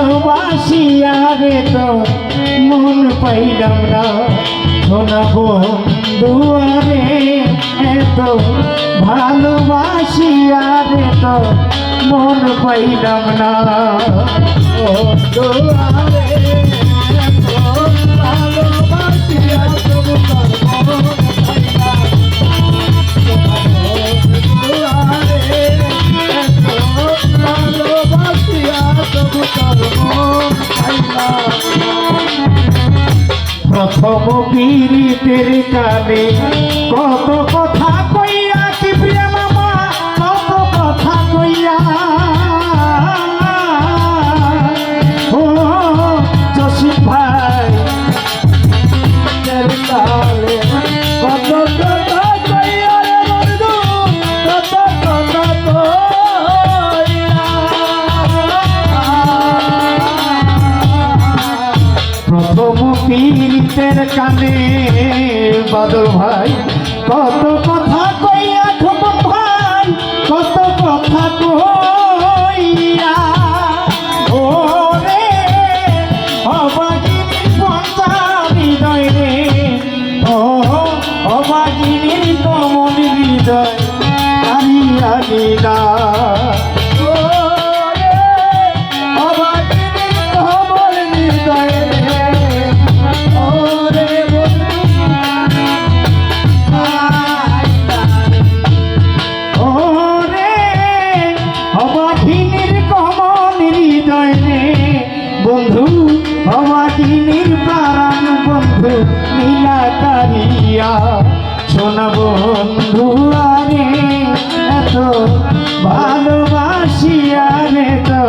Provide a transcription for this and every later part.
ভালোবাসিয়া রে তো মন পাইলাম না সোনা বন্ধু রে এত ভালোবাসিয়া রে তো মন পাইলাম না বন্ধু রে এত ভালোবাসিয়া তবু তোর মন পাইলাম প্রথম পীড়িতের কানে কত কথা কইয়া কি প্রিয়া মামা কত কথা কইয়া ও জসিম ভাই কালে কত কথা কইয়া রে বন্ধু কত কথা কইয়া প্রথম পীড়িতের কানে বাদল ভাই কত কথা কইয়া খোকন ভাই কত কথা কইয়া ও রে অবাগিনী পঞ্চার হৃদয় রে ও অবাগিনীর কমল হৃদয় কারিয়া লীলা বন্ধু অবাদিনীর প্রাণ বন্ধু নীলাকারিয়া সোনা বন্ধু আরে এত ভালোবাসিয়া রে তো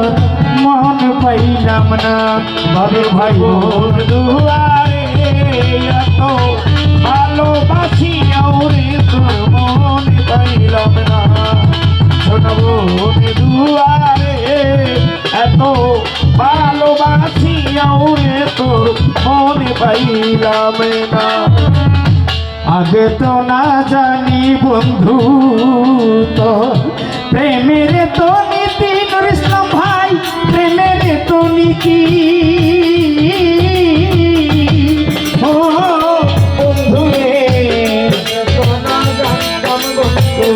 মন পাইলাম না বাবুর ভাই বন্ধু আরে এত ভালোবাসিয়া রে তোর মন পাইলাম না সোনা বন্ধু আরে এত ভালোবাসিয়াও রে তোর মনে পাইলাম না আগে তো না জানি বন্ধু তো প্রেমের তো নীতি নুর ইসলাম ভাই প্রেমের তো নীতি ও বন্ধু রে তো না জানতাম বন্ধু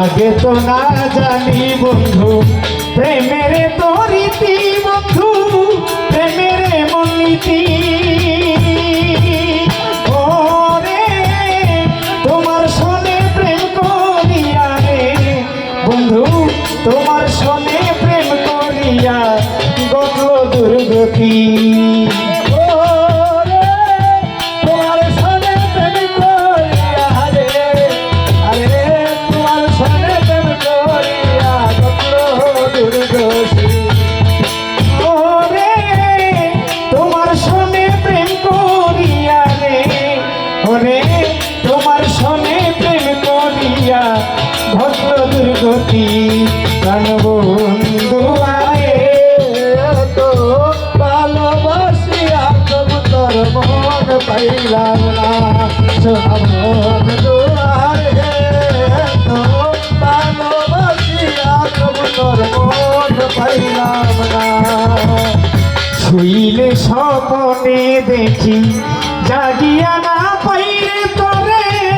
আগে তো না জানি বন্ধু প্রেমের তো রীতি বন্ধু প্রেমের মনীতি ও রে তোমার সনে প্রেম করিয়া রে বন্ধু তোমার সনে প্রেম করিয়া গত দুর্গতি তোমার সনে প্রেম করিয়া ভদ্র দুর্গতি প্রাণ বন্ধু আরে তো ভালোবাসিয়া তবু তোর মন পাইলাম না সোনা বন্ধু আরে তো ভালোবাসিয়া তবু তোর মন পাইলাম না শুইলে স্বপ্নে দেখি জাগ